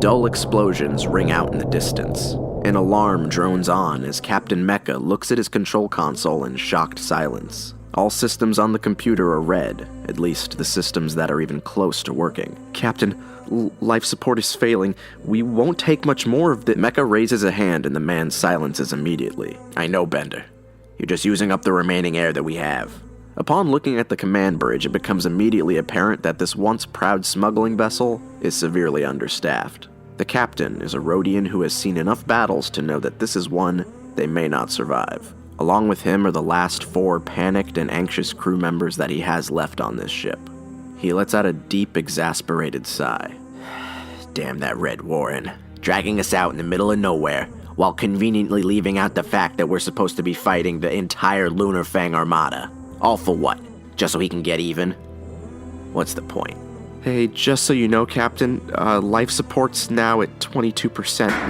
Dull explosions ring out in the distance. An alarm drones on as Captain Mecha looks at his control console in shocked silence. All systems on the computer are red, at least the systems that are even close to working. Captain, life support is failing. We won't take much more of this. Mecha raises a hand and the man silences immediately. I know, Bender. You're just using up the remaining air that we have. Upon looking at the command bridge, it becomes immediately apparent that this once proud smuggling vessel is severely understaffed. The captain is a Rhodian who has seen enough battles to know that this is one they may not survive. Along with him are the last 4 panicked and anxious crew members that he has left on this ship. He lets out a deep, exasperated sigh. Damn that Red Warren, dragging us out in the middle of nowhere, while conveniently leaving out the fact that we're supposed to be fighting the entire Lunar Fang Armada. All for what? Just so he can get even? What's the point? Hey, just so you know, Captain, life support's now at 22%.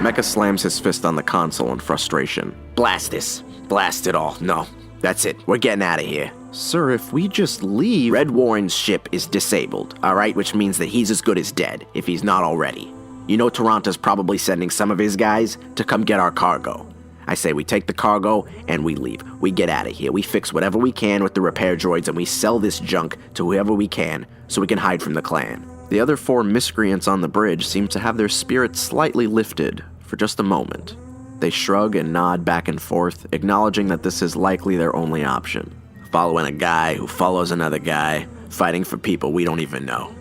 Mecha slams his fist on the console in frustration. Blast this. Blast it all. No, that's it. We're getting out of here. Sir, if we just leave... Red Warren's ship is disabled, alright? Which means that he's as good as dead, if he's not already. You know Toronto's probably sending some of his guys to come get our cargo. I say we take the cargo and we leave. We get out of here. We fix whatever we can with the repair droids and we sell this junk to whoever we can so we can hide from the clan. The other 4 miscreants on the bridge seem to have their spirits slightly lifted for just a moment. They shrug and nod back and forth, acknowledging that this is likely their only option. Following a guy who follows another guy, fighting for people we don't even know.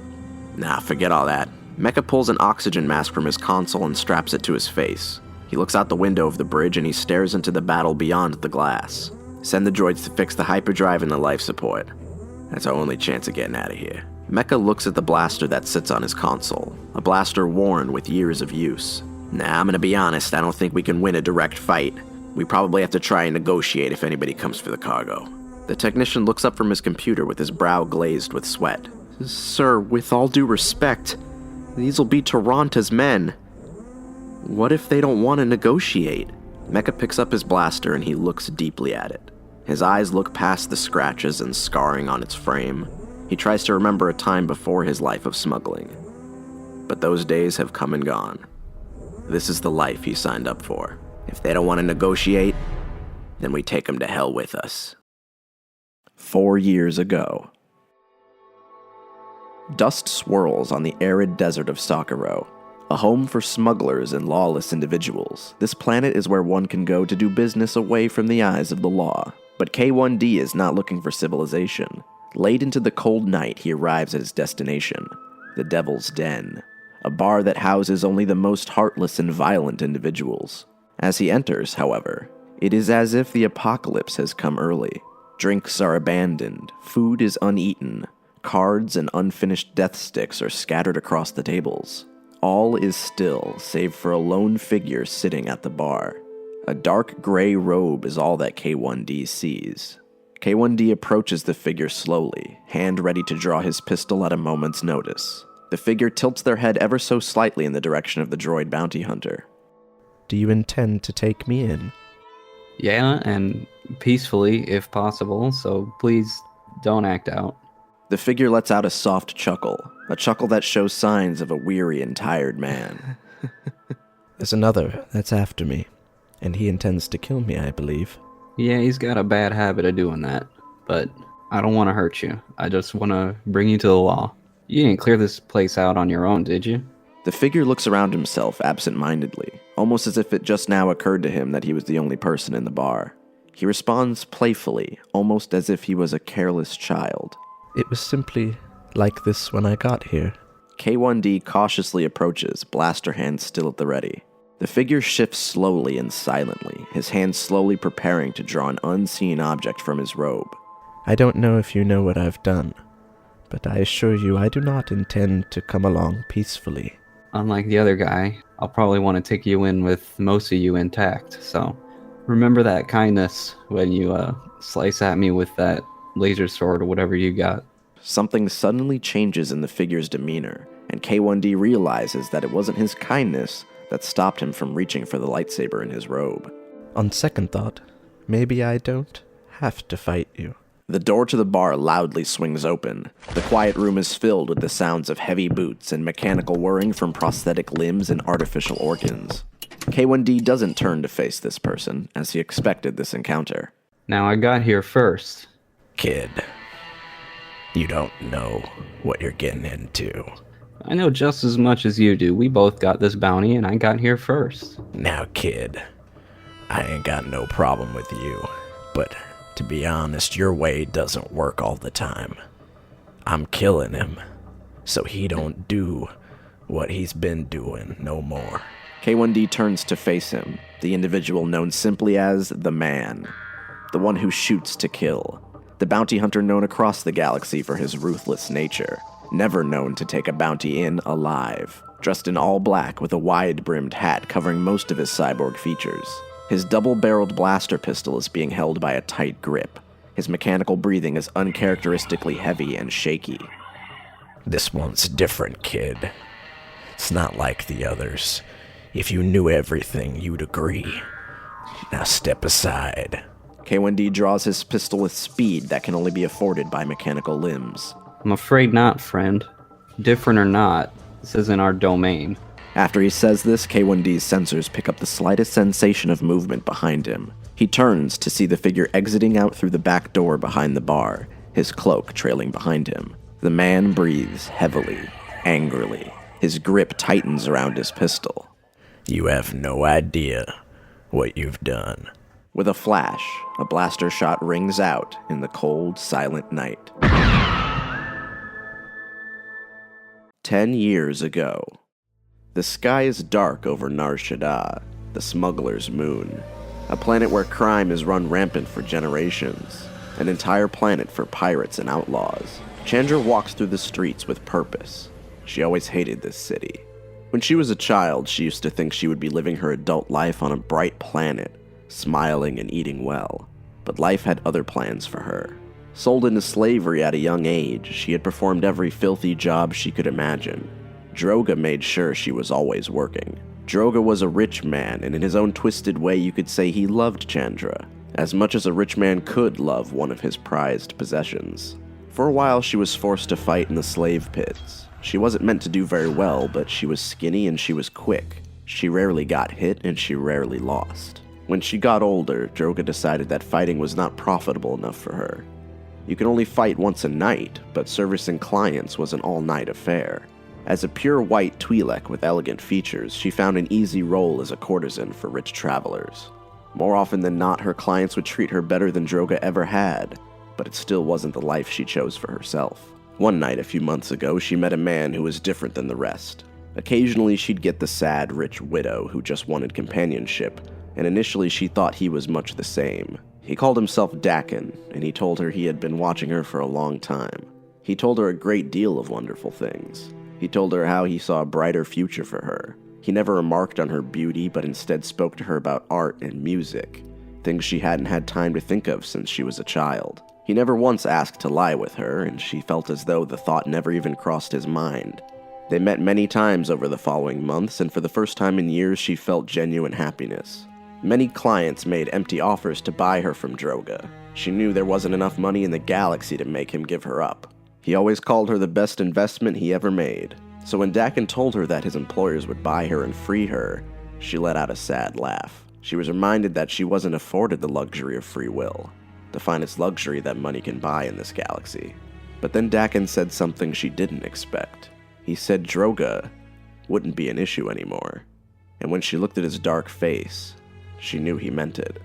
Nah, forget all that. Mecha pulls an oxygen mask from his console and straps it to his face. He looks out the window of the bridge and he stares into the battle beyond the glass. Send the droids to fix the hyperdrive and the life support. That's our only chance of getting out of here. Mecha looks at the blaster that sits on his console, a blaster worn with years of use. Nah, I'm gonna be honest, I don't think we can win a direct fight. We probably have to try and negotiate if anybody comes for the cargo. The technician looks up from his computer with his brow glazed with sweat. Sir, with all due respect, these will be Toronto's men. What if they don't want to negotiate? Mecha picks up his blaster and he looks deeply at it. His eyes look past the scratches and scarring on its frame. He tries to remember a time before his life of smuggling. But those days have come and gone. This is the life he signed up for. If they don't want to negotiate, then we take them to hell with us. 4 years ago. Dust swirls on the arid desert of Sakuro. A home for smugglers and lawless individuals, this planet is where one can go to do business away from the eyes of the law. But K1D is not looking for civilization. Late into the cold night, he arrives at his destination, the Devil's Den, a bar that houses only the most heartless and violent individuals. As he enters, however, it is as if the apocalypse has come early. Drinks are abandoned, food is uneaten, cards and unfinished death sticks are scattered across the tables. All is still, save for a lone figure sitting at the bar. A dark gray robe is all that K1D sees. K1D approaches the figure slowly, hand ready to draw his pistol at a moment's notice. The figure tilts their head ever so slightly in the direction of the droid bounty hunter. Do you intend to take me in? Yeah, and peacefully, if possible, so please don't act out. The figure lets out a soft chuckle, a chuckle that shows signs of a weary and tired man. There's another that's after me, and he intends to kill me, I believe. Yeah, he's got a bad habit of doing that, but I don't want to hurt you. I just want to bring you to the law. You didn't clear this place out on your own, did you? The figure looks around himself absent-mindedly, almost as if it just now occurred to him that he was the only person in the bar. He responds playfully, almost as if he was a careless child. It was simply like this when I got here. K1D cautiously approaches, blaster hand still at the ready. The figure shifts slowly and silently, his hand slowly preparing to draw an unseen object from his robe. I don't know if you know what I've done, but I assure you I do not intend to come along peacefully. Unlike the other guy, I'll probably want to take you in with most of you intact, so remember that kindness when you slice at me with that laser sword or whatever you got. Something suddenly changes in the figure's demeanor, and K1D realizes that it wasn't his kindness that stopped him from reaching for the lightsaber in his robe. On second thought, maybe I don't have to fight you. The door to the bar loudly swings open. The quiet room is filled with the sounds of heavy boots and mechanical whirring from prosthetic limbs and artificial organs. K1D doesn't turn to face this person, as he expected this encounter. Now I got here first. Kid, you don't know what you're getting into. I know just as much as you do. We both got this bounty and I got here first. Now, kid, I ain't got no problem with you, but to be honest, your way doesn't work all the time. I'm killing him, so he don't do what he's been doing no more. K1D turns to face him, the individual known simply as the Man, the one who shoots to kill, the bounty hunter known across the galaxy for his ruthless nature, never known to take a bounty in alive, dressed in all black with a wide-brimmed hat covering most of his cyborg features. His double-barreled blaster pistol is being held by a tight grip. His mechanical breathing is uncharacteristically heavy and shaky. This one's different, kid. It's not like the others. If you knew everything, you'd agree. Now step aside. K1D draws his pistol with speed that can only be afforded by mechanical limbs. I'm afraid not, friend. Different or not, this isn't our domain. After he says this, K1D's sensors pick up the slightest sensation of movement behind him. He turns to see the figure exiting out through the back door behind the bar, his cloak trailing behind him. The man breathes heavily, angrily. His grip tightens around his pistol. You have no idea what you've done. With a flash, a blaster shot rings out in the cold, silent night. 10 years ago. The sky is dark over Nar Shaddaa, the smuggler's moon. A planet where crime is run rampant for generations. An entire planet for pirates and outlaws. Chandra walks through the streets with purpose. She always hated this city. When she was a child, she used to think she would be living her adult life on a bright planet, smiling and eating well. But life had other plans for her. Sold into slavery at a young age, she had performed every filthy job she could imagine. Droga made sure she was always working. Droga was a rich man, and in his own twisted way you could say he loved Chandra, as much as a rich man could love one of his prized possessions. For a while she was forced to fight in the slave pits. She wasn't meant to do very well, but she was skinny and she was quick. She rarely got hit and she rarely lost. When she got older, Droga decided that fighting was not profitable enough for her. You can only fight once a night, but servicing clients was an all-night affair. As a pure white Twi'lek with elegant features, she found an easy role as a courtesan for rich travelers. More often than not, her clients would treat her better than Droga ever had, but it still wasn't the life she chose for herself. One night a few months ago, she met a man who was different than the rest. Occasionally, she'd get the sad, rich widow who just wanted companionship, and initially she thought he was much the same. He called himself Dakin, and he told her he had been watching her for a long time. He told her a great deal of wonderful things. He told her how he saw a brighter future for her. He never remarked on her beauty, but instead spoke to her about art and music, things she hadn't had time to think of since she was a child. He never once asked to lie with her, and she felt as though the thought never even crossed his mind. They met many times over the following months, and for the first time in years she felt genuine happiness. Many clients made empty offers to buy her from Droga. She knew there wasn't enough money in the galaxy to make him give her up. He always called her the best investment he ever made. So when Dakin told her that his employers would buy her and free her, she let out a sad laugh. She was reminded that she wasn't afforded the luxury of free will, the finest luxury that money can buy in this galaxy. But then Dakin said something she didn't expect. He said Droga wouldn't be an issue anymore. And when she looked at his dark face, she knew he meant it.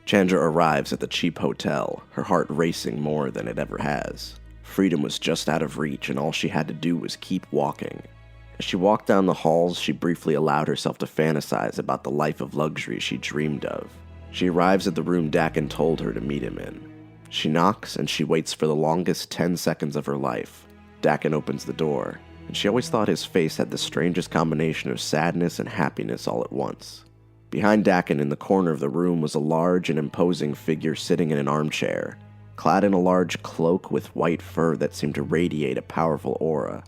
Chandra arrives at the cheap hotel, her heart racing more than it ever has. Freedom was just out of reach, and all she had to do was keep walking. As she walked down the halls, she briefly allowed herself to fantasize about the life of luxury she dreamed of. She arrives at the room Dakin told her to meet him in. She knocks, and she waits for the longest 10 seconds of her life. Dakin opens the door, and she always thought his face had the strangest combination of sadness and happiness all at once. Behind Dakin in the corner of the room was a large and imposing figure sitting in an armchair, clad in a large cloak with white fur that seemed to radiate a powerful aura.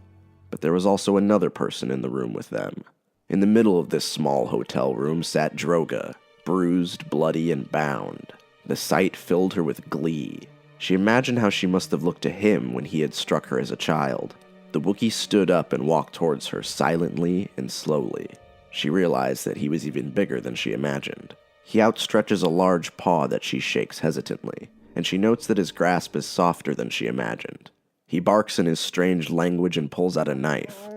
But there was also another person in the room with them. In the middle of this small hotel room sat Droga, bruised, bloody, and bound. The sight filled her with glee. She imagined how she must have looked to him when he had struck her as a child. The Wookiee stood up and walked towards her silently and slowly. She realized that he was even bigger than she imagined. He outstretches a large paw that she shakes hesitantly, and she notes that his grasp is softer than she imagined. He barks in his strange language and pulls out a knife.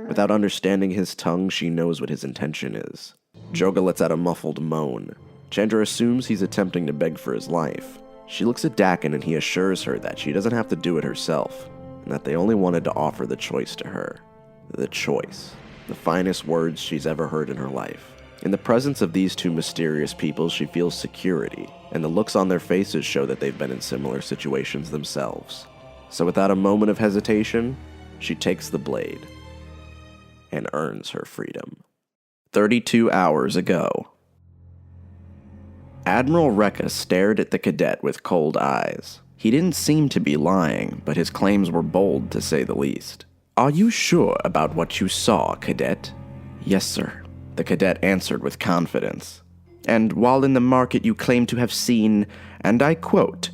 Without understanding his tongue, she knows what his intention is. Joga lets out a muffled moan. Chandra assumes he's attempting to beg for his life. She looks at Dakin and he assures her that she doesn't have to do it herself, and that they only wanted to offer the choice to her. The choice. The finest words she's ever heard in her life. In the presence of these two mysterious people, she feels security, and the looks on their faces show that they've been in similar situations themselves. So without a moment of hesitation, she takes the blade and earns her freedom. 32 hours ago. Admiral Reka stared at the cadet with cold eyes. He didn't seem to be lying, but his claims were bold to say the least. "Are you sure about what you saw, cadet?" "Yes, sir," the cadet answered with confidence. "And while in the market you claim to have seen, and I quote,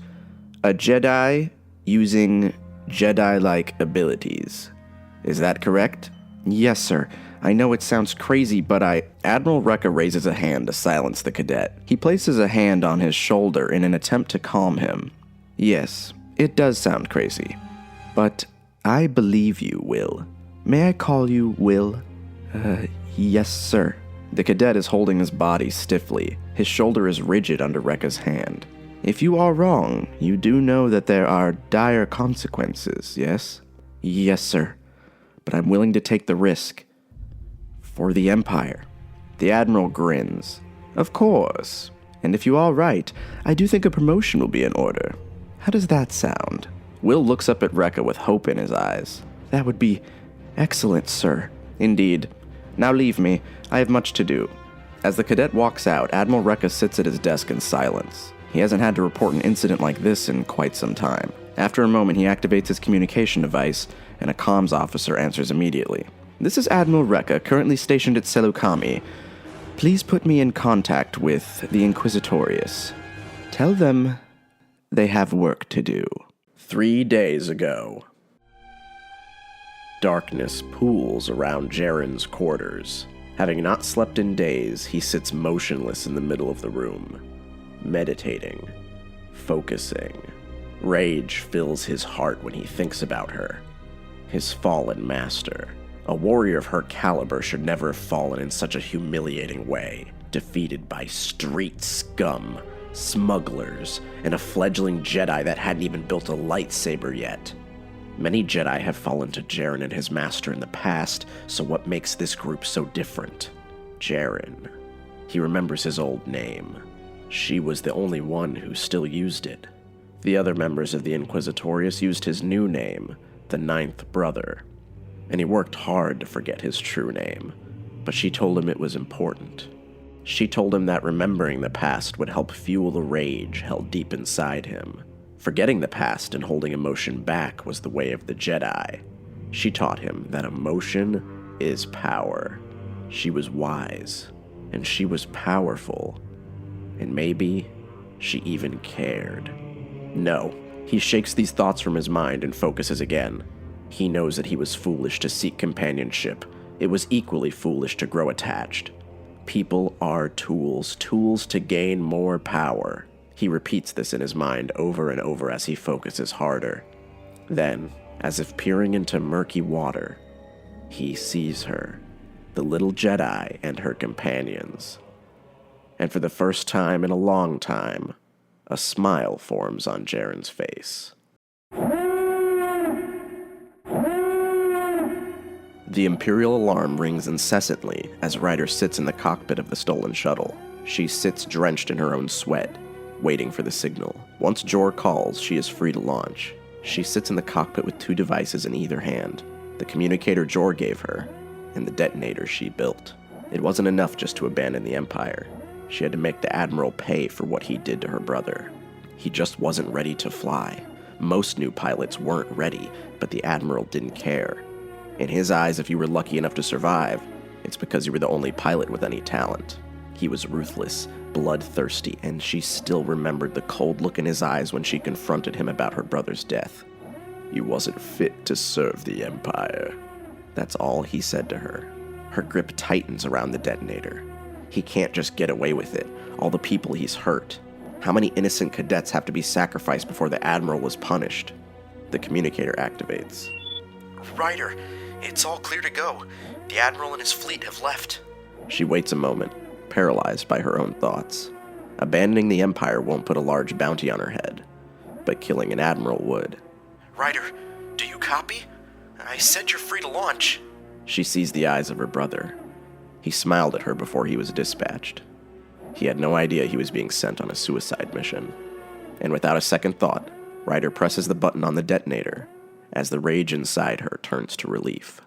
a Jedi using Jedi-like abilities. Is that correct?" "Yes, sir. I know it sounds crazy, but Admiral Reka raises a hand to silence the cadet. He places a hand on his shoulder in an attempt to calm him. "Yes, it does sound crazy. But I believe you, Will. May I call you Will?" Yes, sir." The cadet is holding his body stiffly. His shoulder is rigid under Reka's hand. "If you are wrong, you do know that there are dire consequences, yes?" "Yes, sir. But I'm willing to take the risk. For the Empire." The Admiral grins. "Of course. And if you are right, I do think a promotion will be in order. How does that sound?" Will looks up at Reka with hope in his eyes. "That would be excellent, sir." "Indeed. Now leave me. I have much to do." As the cadet walks out, Admiral Reka sits at his desk in silence. He hasn't had to report an incident like this in quite some time. After a moment, he activates his communication device, and a comms officer answers immediately. "This is Admiral Reka, currently stationed at Selukami. Please put me in contact with the Inquisitorius. Tell them they have work to do." 3 days ago. Darkness pools around Jaren's quarters. Having not slept in days, he sits motionless in the middle of the room, meditating, focusing. Rage fills his heart when he thinks about her, his fallen master. A warrior of her caliber should never have fallen in such a humiliating way, defeated by street scum, smugglers, and a fledgling Jedi that hadn't even built a lightsaber yet. Many Jedi have fallen to Jaren and his master in the past, so what makes this group so different? Jaren. He remembers his old name. She was the only one who still used it. The other members of the Inquisitorius used his new name, the Ninth Brother, and he worked hard to forget his true name, but she told him it was important. She told him that remembering the past would help fuel the rage held deep inside him. Forgetting the past and holding emotion back was the way of the Jedi. She taught him that emotion is power. She was wise, and she was powerful, and maybe she even cared. No, he shakes these thoughts from his mind and focuses again. He knows that he was foolish to seek companionship. It was equally foolish to grow attached. People are tools, tools to gain more power. He repeats this in his mind over and over as he focuses harder. Then, as if peering into murky water, he sees her, the little Jedi and her companions. And for the first time in a long time, a smile forms on Jaren's face. The Imperial alarm rings incessantly as Ryder sits in the cockpit of the stolen shuttle. She sits drenched in her own sweat, waiting for the signal. Once Jor calls, she is free to launch. She sits in the cockpit with 2 devices in either hand, the communicator Jor gave her, and the detonator she built. It wasn't enough just to abandon the Empire. She had to make the Admiral pay for what he did to her brother. He just wasn't ready to fly. Most new pilots weren't ready, but the Admiral didn't care. In his eyes, if you were lucky enough to survive, it's because you were the only pilot with any talent. He was ruthless, bloodthirsty, and she still remembered the cold look in his eyes when she confronted him about her brother's death. He wasn't fit to serve the Empire. That's all he said to her. Her grip tightens around the detonator. He can't just get away with it. All the people he's hurt. How many innocent cadets have to be sacrificed before the Admiral was punished? The communicator activates. Ryder, it's all clear to go. The Admiral and his fleet have left. She waits a moment, paralyzed by her own thoughts. Abandoning the Empire won't put a large bounty on her head, but killing an Admiral would. Ryder, do you copy? I said you're free to launch. She sees the eyes of her brother. He smiled at her before he was dispatched. He had no idea he was being sent on a suicide mission. And without a second thought, Ryder presses the button on the detonator as the rage inside her turns to relief.